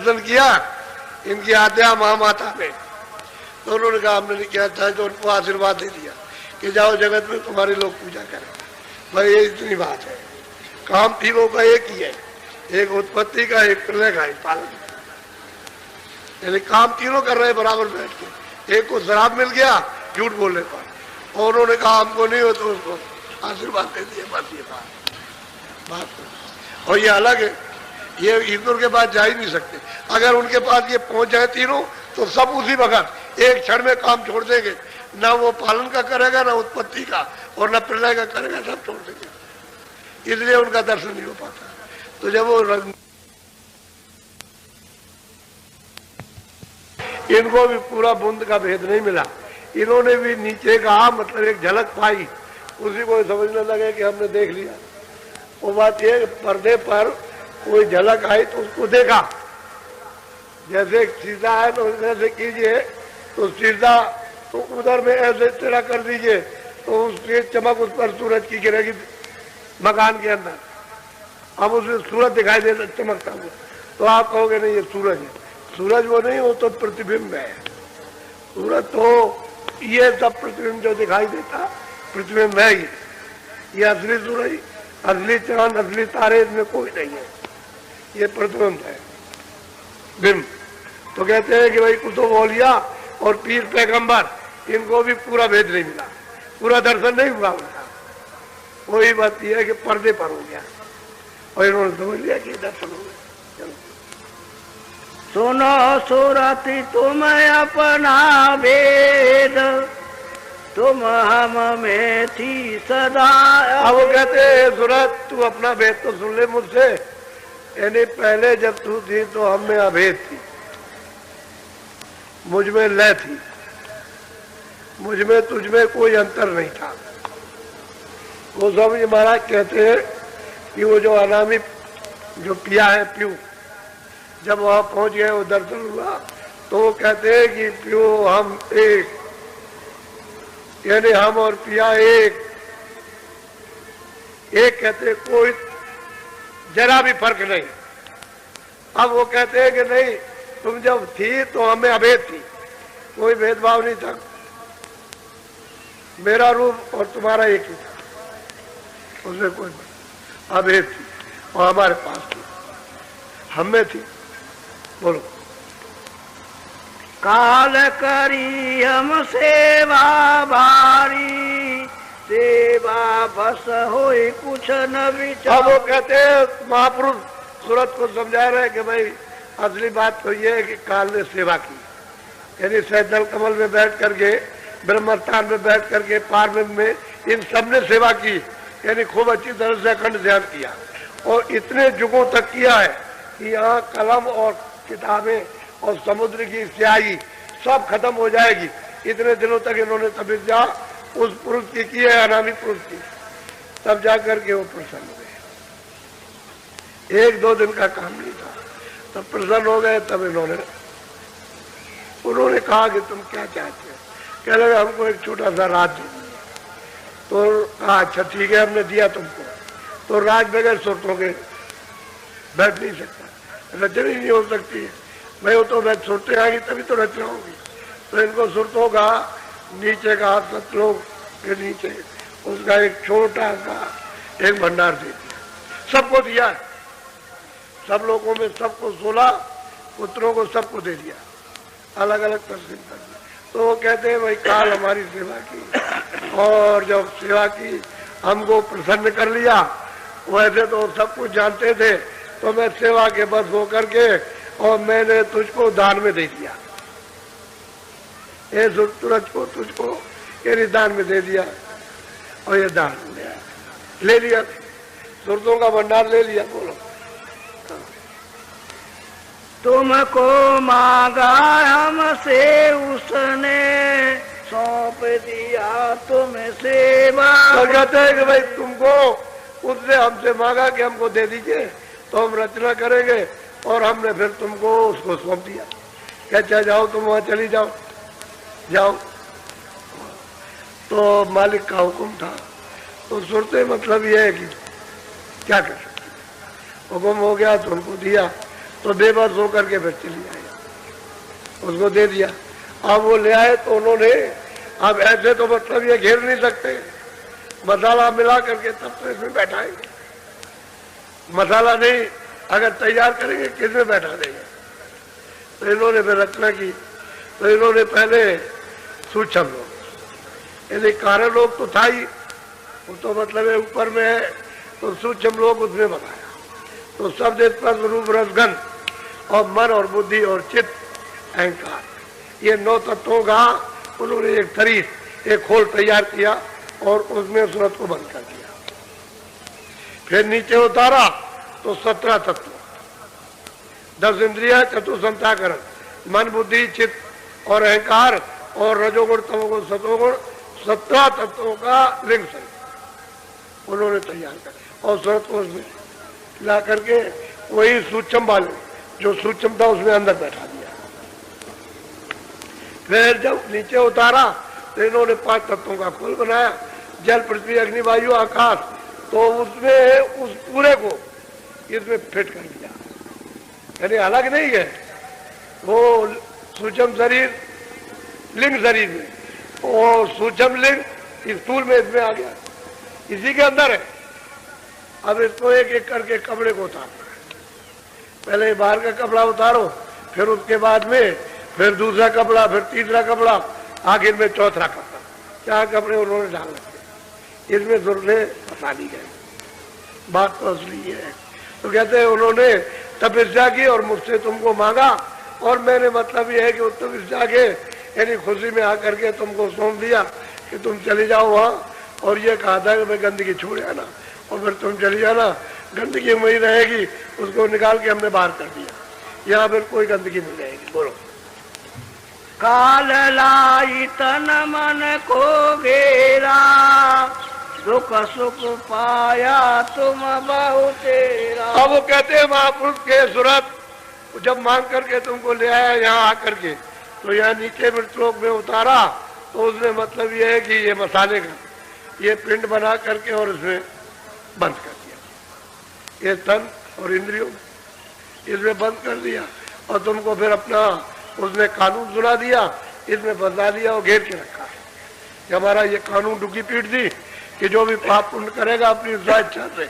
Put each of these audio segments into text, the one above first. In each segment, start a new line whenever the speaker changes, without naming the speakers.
दर्शन किया इनकी आज्ञा महामाता ने, तो उन्होंने कहा हमने नहीं किया था, तो उनको आशीर्वाद दे दिया कि जाओ जगत में तुम्हारे लोग पूजा करें। भाई ये इतनी बात है। काम तीनों का एक ही है, एक उत्पत्ति का, एक प्रलय का, एक पालन का। यानी काम तीनों कर रहे हैं बराबर बैठ के। एक को शराब मिल गया झूठ बोलने पर, और उन्होंने कहा हमको नहीं हो, तो उसको आशीर्वाद दे दिया। बस ये बात। और ये अलग है, ये ईश्वर के पास जा ही नहीं सकते। अगर उनके पास ये पहुंच जाए तीनों, तो सब उसी वक्त एक क्षण में काम छोड़ देंगे। ना वो पालन का करेगा, ना उत्पत्ति का, और न प्रलय का करेगा, सब छोड़ देंगे। इसलिए उनका दर्शन नहीं हो पाता। तो जब वो इनको भी पूरा बूंद का भेद नहीं मिला, इन्होंने भी नीचे कहा, मतलब एक झलक पाई, उसी को समझने लगे कि हमने देख लिया। वो बात ये, पर्दे पर कोई झलक आई तो उसको देखा। जैसे सीधा है तो ऐसे कीजिए, तो सीधा तो उधर में ऐसे टेढ़ा कर दीजिए, तो उसकी चमक उस पर सूरज की गिरेगी मकान के अंदर। अब उसमें सूरज दिखाई देता चमकता हुआ, तो आप कहोगे नहीं ये सूरज है। सूरज वो नहीं, वो तो प्रतिबिंब है। सूरज तो ये सब प्रतिबिंब जो दिखाई देता प्रतिबिंब है ही। ये असली सूरज, असली चांद, असली तारे इसमें कोई नहीं है, ये प्रतिबिंब है, बिंब। तो कहते हैं कि भाई कुतुब औलिया और पीर पैगंबर, इनको भी पूरा भेद नहीं मिला, पूरा दर्शन नहीं हुआ उनका। वही बात यह है कि पर्दे पर हो गया, और इन्होंने समझ लिया कि दर्शन हो गया।
सुनो सुरति तुम अपना भेद, तुम हम में थी सदा।
अब वो कहते हैं सूरत तू अपना भेद तो सुन ले मुझसे, यानी पहले जब तू थी तो हम में अभेद थी, मुझ में लय थी, मुझ में तुझ में कोई अंतर नहीं था। वो सब ये महाराज कहते हैं कि वो जो अनामी जो पिया है प्यू, जब वहां पहुंच गए वो दर्शन हुआ, तो वो कहते हैं कि प्यू हम एक, यानी हम और पिया एक। एक कहते कोई जरा भी फर्क नहीं। अब वो कहते हैं कि नहीं, तुम जब थी तो हमें अभेद थी, कोई भेदभाव नहीं था, मेरा रूप और तुम्हारा एक ही था, उसमें कोई अभेद थी, और हमारे पास थी, हमें थी। बोलो।
काल करी हम सेवा भारी, सेवा बस होई कुछ न विचार।
अब वो कहते हैं महापुरुष सूरत को समझा रहे कि भाई असली बात तो ये है कि काल ने सेवा की, यानी सैदल कमल में बैठ करके, ब्रह्मस्थान में बैठ करके, पार्वती में, इन सब ने सेवा की, यानी खूब अच्छी तरह से अखंड ध्यान किया। और इतने युगों तक किया है कि यहाँ कलम और किताबें और समुद्र की स्याही सब खत्म हो जाएगी। इतने दिनों तक इन्होंने तपस्या उस पुरुष की है, अनामी पुरुष की, तब जाकर के वो प्रसन्न हो गए। एक दो दिन का काम नहीं था, तब प्रसन्न हो गए। तब उन्होंने कहा कि तुम क्या चाहते हो? कह लगे हमको एक छोटा सा राज दे। तो कहा अच्छा ठीक है, हमने दिया तुमको। तो राज बगैर सुरतों के बैठ नहीं सकता, रचना ही नहीं हो सकती है भाई। वो तो सुरतें आएंगी तभी तो रचना होगी। तो इनको सुरतों का नीचे का सतलों के नीचे उसका एक छोटा सा एक भंडार दे दिया, सबको दिया है। सब लोगों में सबको 16 पुत्रों को सबको दे दिया, अलग अलग तस्वीर कर दिया। तो वो कहते हैं भाई काल हमारी सेवा की, और जब सेवा की हमको प्रसन्न कर लिया। वैसे तो सब कुछ जानते थे, तो मैं सेवा के बस हो करके और मैंने तुझको दान में दे दिया। ये सूरज को तुझको ये दान में दे दिया, और ये दान ले लिया, सूरतों का भंडार ले लिया। बोलो।
तुमको मांगा हमसे उसने, सौंप दिया तुम्हें सेवा।
तो कहते हैं कि भाई तुमको उसने हमसे मांगा कि हमको दे दीजिए, तो हम रचना करेंगे, और हमने फिर तुमको उसको सौंप दिया। क्या जाओ तुम वहां चली जाओ, जाओ। तो मालिक का हुक्म था। तो सुनते मतलब यह है कि क्या कर सकते, हुक्म हो गया तो उनको दिया। तो बेबस होकर के फिर चली आई, उसको दे दिया। अब वो ले आए तो उन्होंने, अब ऐसे तो मतलब ये घेर नहीं सकते, मसाला मिला करके तब तो इसमें बैठाएंगे, मसाला नहीं अगर तैयार करेंगे किसमें बैठा देंगे। तो इन्होंने फिर रचना की, तो इन्होंने पहले सूक्ष्म लोग, यदि कारण लोग तो था ही, वो तो मतलब है ऊपर में है, तो सूक्ष्म लोग उसमें बनाया। तो शब्द स्पर्श रूप रस गंध और मन और बुद्धि और चित्त अहंकार, ये 9 तत्वों का उन्होंने एक शरीर, एक खोल तैयार किया और उसमें सूरत को बंद कर दिया। फिर नीचे उतारा तो 17 तत्व, 10 इंद्रिया, चतुसंताकरण, मन बुद्धि चित्त और अहंकार और रजोगुण तमोगुण सतोगुण, 17 तत्वों का लिंग शरीर उन्होंने तैयार कर और सूरत को उसमें ला करके वही सूक्ष्म वाले जो सूक्ष्म था उसमें अंदर बैठा दिया। फिर जब नीचे उतारा तो इन्होंने 5 तत्वों का खोल बनाया, जल पृथ्वी अग्नि वायु आकाश, तो उसमें उस पूरे को इसमें फिट कर दिया, यानी अलग नहीं है वो सूक्ष्म शरीर लिंग शरीर में और सूक्ष्म लिंग स्थूल में इसमें आ गया, इसी के अंदर है। अब इसको एक एक करके कपड़े को उतारना है, पहले बाहर का कपड़ा उतारो, फिर उसके बाद में फिर दूसरा कपड़ा, फिर तीसरा कपड़ा, आखिर में चौथा कपड़ा, 4 कपड़े उन्होंने डाल रखे, इसमें जरूरतें फंसा ली गई। बात तो असली है। तो कहते हैं उन्होंने तपस्या की और मुझसे तुमको मांगा और मैंने मतलब ये है कि तपस्या के यानी खुशी में आकर के तुमको सौंप दिया कि तुम चली जाओ वहाँ, और ये कहा था कि मैं गंदगी छोड़ आना और फिर तुम चली जाना, गंदगी वही रहेगी, उसको निकाल के हमने बाहर कर दिया, यहाँ फिर कोई गंदगी नहीं रहेगी। बोलो।
काल लाई तन मन को घेरा, दुख सुख पाया तुम बहु तेरा।
अब वो कहते हैं महापुरुष के सूरत जब मांग करके तुमको ले आया यहाँ आकर के, तो यहाँ नीचे मृतलोक में उतारा, तो उसमें मतलब ये है कि ये मसाले का ये पिंड बना करके और उसमें बंद कर दिया, ये तन और इंद्रियों इसमें बंद कर दिया, और तुमको फिर अपना उसने कानून सुना दिया, इसमें बदला दिया और घेर के रखा है कि हमारा ये कानून डुकी पीट दी कि जो भी पाप पुण्य करेगा अपनी इच्छा से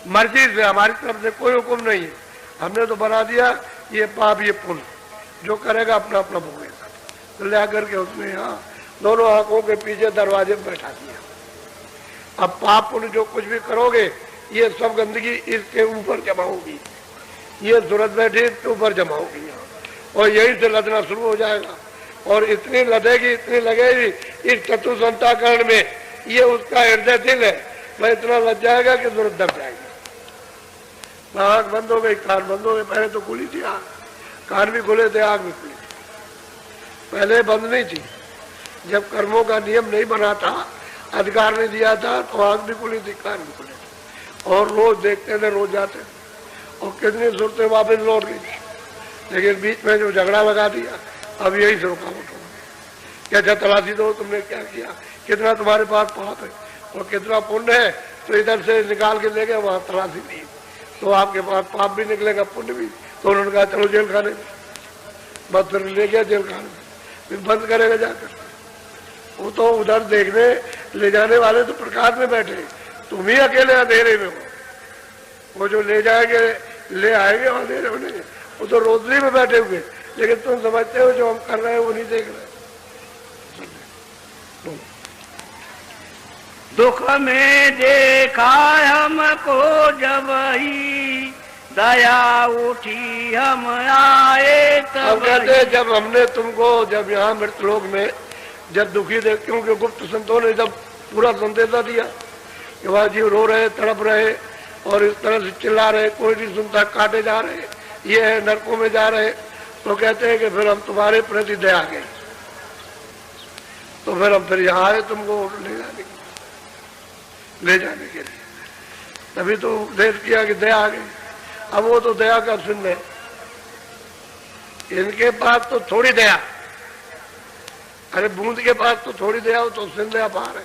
मर्जी से, हमारी तरफ से कोई हुक्म नहीं है, हमने तो बना दिया ये पाप ये पुण्य जो करेगा अपना अपना भोगेगा। तो ले आकर के उसने यहाँ दोनों आंखों के पीछे दरवाजे में बैठा दिया। अब पाप पुण्य जो कुछ भी करोगे ये सब गंदगी इसके ऊपर जमा होगी, ये सूरत बैठी इसके ऊपर जमा होगी यहाँ, और यही से लदना शुरू हो जाएगा, और इतनी लदेगी इतनी लगेगी इस चतुसंताकरण में, ये उसका हृदय दिल है, वह इतना लग जाएगा कि सूरत दब जाएगी। आँख बंद हो गई, कान बंद हो गए, पहले तो खुली थी आँख, कान भी खुले थे, आँख भी खुली थी, पहले बंद नहीं थी। जब कर्मों का नियम नहीं बना था, अधिकार नहीं दिया था, तो आँख भी खुली थी, कान भी खुले थे, और रोज देखते थे, रोज जाते, और कितनी सूरतें वापस लौट गई। लेकिन बीच में जो झगड़ा लगा दिया, अब यही से रुकावट हो गई। क्या तलाशी दो तुमने क्या किया, कितना तुम्हारे पास पाप है और कितना पुण्य है, तो इधर से निकाल के ले गए, वहाँ तलाशी दी तो आपके पास पाप भी निकलेगा पुण्य भी। तो उन्होंने कहा चलो जेल खाने में, बस फिर ले गया जेल खाने में, फिर बंद करेगा जाकर। वो तो उधर देखने ले जाने वाले तो प्रकाश में बैठे, तुम ही अकेले अंधेरे में हो, वो जो ले जाएंगे ले आएंगे अंधेरे में, वो तो रोशनी में बैठे हुए, लेकिन तुम समझते हो जो हम कर रहे हैं वो नहीं देख रहे।
दुख में देखा हमको जब ही दया उठी हम आए तब।
कहते जब हमने तुमको जब यहाँ मृतलोक में जब दुखी देख, क्योंकि गुप्त संतों ने जब पूरा संदेशा दिया कि वह जीव रो रहे तड़प रहे और इस तरह से चिल्ला रहे, कोई नहीं सुनता, काटे जा रहे, ये है नरकों में जा रहे, तो कहते हैं कि फिर हम तुम्हारे प्रति दया आ गई, तो फिर हम फिर यहाँ आए तुमको ले जाने के लिए, तभी तो उपदेश किया कि दया आ गई। अब वो तो दया का सिंध है, इनके पास तो थोड़ी दया, अरे बूंद के पास तो थोड़ी दया हो तो सिंध अपार है,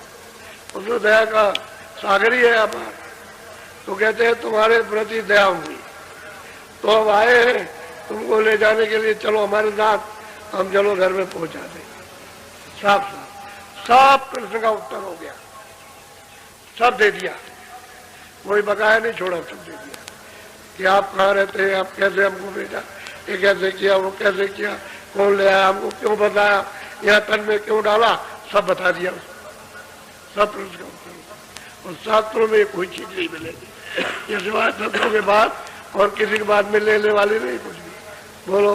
उसमें दया का सागर ही है अपार। तो कहते हैं तुम्हारे प्रति दया हुई तो अब आए हैं तुमको ले जाने के लिए, चलो हमारे साथ, हम चलो घर में पहुंचा दें। साफ साफ सब प्रश्न का उत्तर हो गया, सब दे दिया, कोई बकाया नहीं छोड़ा, सब दे दिया कि आप कहाँ रहते हैं, आप कैसे हमको भेजा, ये कैसे किया, वो कैसे किया, कौन ले आया, हमको क्यों बताया, यहाँ तन में क्यों डाला, सब बता दिया, सब प्रश्न का उत्तर। और शास्त्रों में कोई चीज नहीं मिलेगी ये सिवाय शस्त्रों के बाद और किसी के बाद में लेने वाली नहीं कुछ भी। बोलो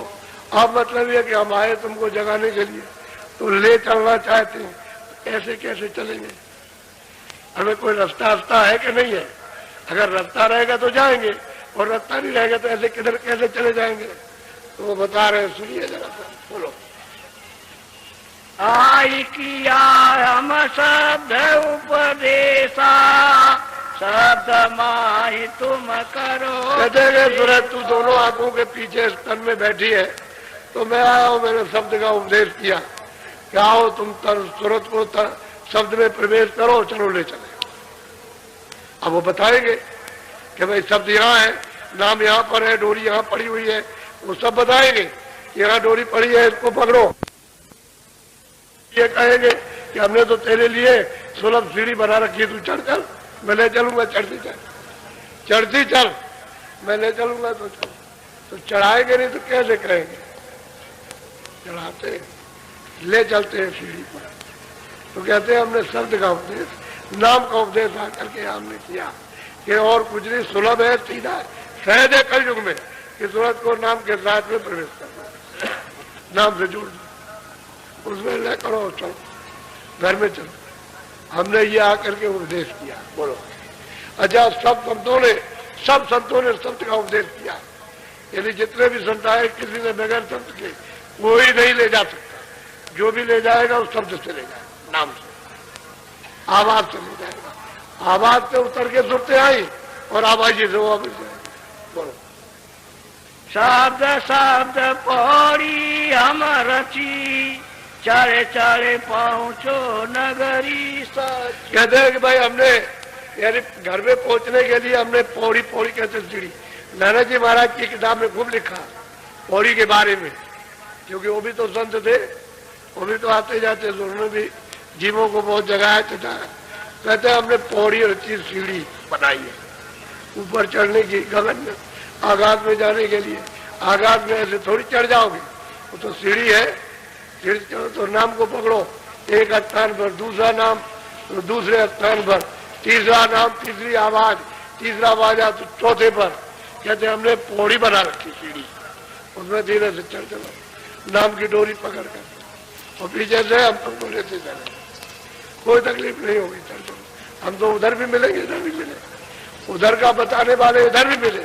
अब मतलब ये कि हम आए तुमको जगाने के लिए, तो ले चलना चाहते हैं, ऐसे कैसे चलेंगे, हमें कोई रास्ता है कि नहीं है? अगर रास्ता रहेगा तो जाएंगे, और रास्ता नहीं रहेगा तो ऐसे किधर कैसे चले जाएंगे? तो वो बता रहे हैं, सुनिए जरा सा, बोलो।
आई किया हम शब्द उपदेशा, शब्द माही तुम करो।
कहते हैं सूरज तू दोनों आंखों के पीछे स्तन में बैठी है, तो मैं आया हूँ, मैंने शब्द का उपदेश किया, क्या हो तुम सूरज को शब्द में प्रवेश करो, चलो ले चले। अब वो बताएंगे कि भाई शब्द यहाँ है, नाम यहाँ पर है, डोरी यहाँ पड़ी हुई है, वो सब बताएंगे, यहाँ डोरी पड़ी है, इसको पकड़ो। ये कहेंगे कि हमने तो तेरे लिए सुलभ सीढ़ी बना रखी है, तू चढ़ चल, मैं ले चलूंगा, चढ़ती चल, चढ़ती चल, मैं ले चलूंगा, तो चल। तो चढ़ाएंगे नहीं तो कैसे कहेंगे? चढ़ाते ले चलते हैं सीढ़ी पर। तो कहते हैं हमने शब्द का उपदेश, नाम का उपदेश आकर के हमने किया कि और कुछ नहीं, सुलभ है, सीधा है, सहज है कलयुग में कि सूरज को नाम के साथ में प्रवेश करना, नाम से जोड़ दो, उसमें ले करो, चलो घर में चलो। हमने ये आकर के उपदेश किया। बोलो अच्छा, सब संतों ने शब्द का उपदेश किया, यानी जितने भी संत आए किसी ने बगैर शब्द के कोई नहीं ले जा सकता, जो भी ले जाएगा उस शब्द से ले जाएगा, नाम से, आवाज से ले जाएगा, आवाज से उतर के सुनते आई और आवाज से वो मिल जाएगी। बोलो
शब्द शब्द पौड़ी हम रची, चारे चारे पहुंचो नगरी सच।
कहते हैं कि भाई हमने यानी घर में पहुंचने के लिए हमने पौड़ी पौड़ी कैसे सीढ़ी, नाना जी महाराज की किताब में खूब लिखा पौड़ी के बारे में, क्योंकि वो भी तो संत थे, वो भी तो आते जाते, उन्होंने भी जीवों को बहुत जगाया था। कहते हैं हमने पौड़ी रची, सीढ़ी बनाई है ऊपर चढ़ने की, गगन में आकाश में जाने के लिए। आकाश में ऐसे थोड़ी चढ़ जाओगे, वो तो सीढ़ी है, सीढ़ी चढ़ो तो नाम को पकड़ो, एक स्थान पर दूसरा नाम, तो दूसरे स्थान पर तीसरा नाम, तीसरी आवाज, तीसरा बाजा तो चौथे पर। कहते हमने पौड़ी बना रखी सीढ़ी, उसमें धीरे से चढ़ चलो, नाम की डोरी पकड़ कर, और पीछे से हम तुमको लेते चले, कोई तकलीफ नहीं होगी, चल चलो। हम तो उधर भी मिलेंगे, इधर भी मिले, उधर का बताने वाले इधर भी मिले,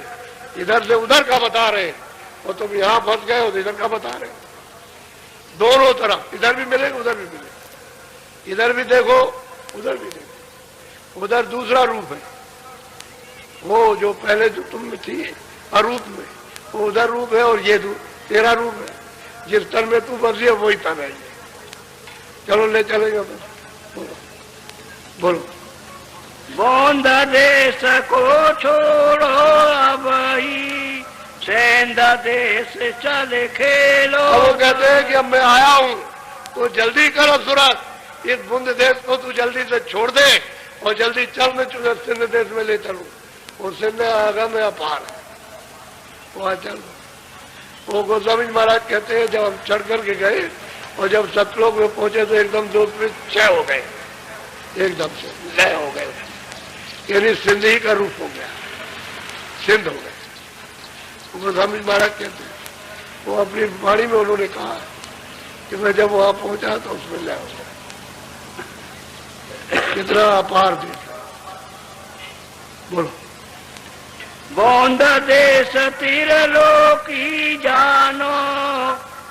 इधर से उधर का बता रहे, और तुम यहाँ फंस गए हो तो इधर का बता रहे, दोनों तरफ, इधर भी मिलेंगे उधर भी मिलेंगे, इधर भी देखो उधर भी देखो। उधर दूसरा रूप है, वो जो पहले जो तुम में थी अरूप में, वो उधर रूप है, और ये तेरा रूप है, जिस तन में तू बसी है वही तन है। चलो ले चलेंगे बस। बोलो बोलो
बोंद देश को छोड़ो अब ही, सेंध देश चले खेलो।
वो कहते हैं कि अब मैं आया हूँ तो जल्दी करो सूरज, इस बुंद देश को तू जल्दी से छोड़ दे और जल्दी चल, मैं तुझे सिंध देश में ले चलूं। वो सिंध आगा में अपार है, वहां चल। वो गोस्वामी महाराज कहते हैं जब हम चढ़ करके गए और जब सतलोक में पहुंचे तो एकदम दो में क्षय हो गए, एकदम से लय हो गए, यानी सिंध ही का रूप हो गया, सिंध हो गए। गोस्वामी महाराज कहते हैं, वो अपनी वाणी में उन्होंने कहा कि मैं जब वहां पहुंचा तो उसमें लय हो गया, कितना अपार देश। बोलो
बोंद देश तिरलोकी जानो,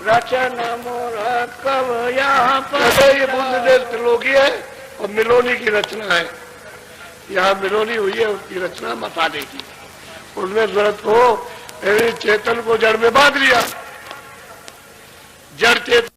रचन मोर कव यहाँ पर।
ये बुंद देश त्रिलोकी है और मिलोनी की रचना है, यहाँ मिलोनी हुई है, उसकी रचना मसाले की। उसमें सूरत को चेतन को जड़ में बांध लिया, जड़ चेतन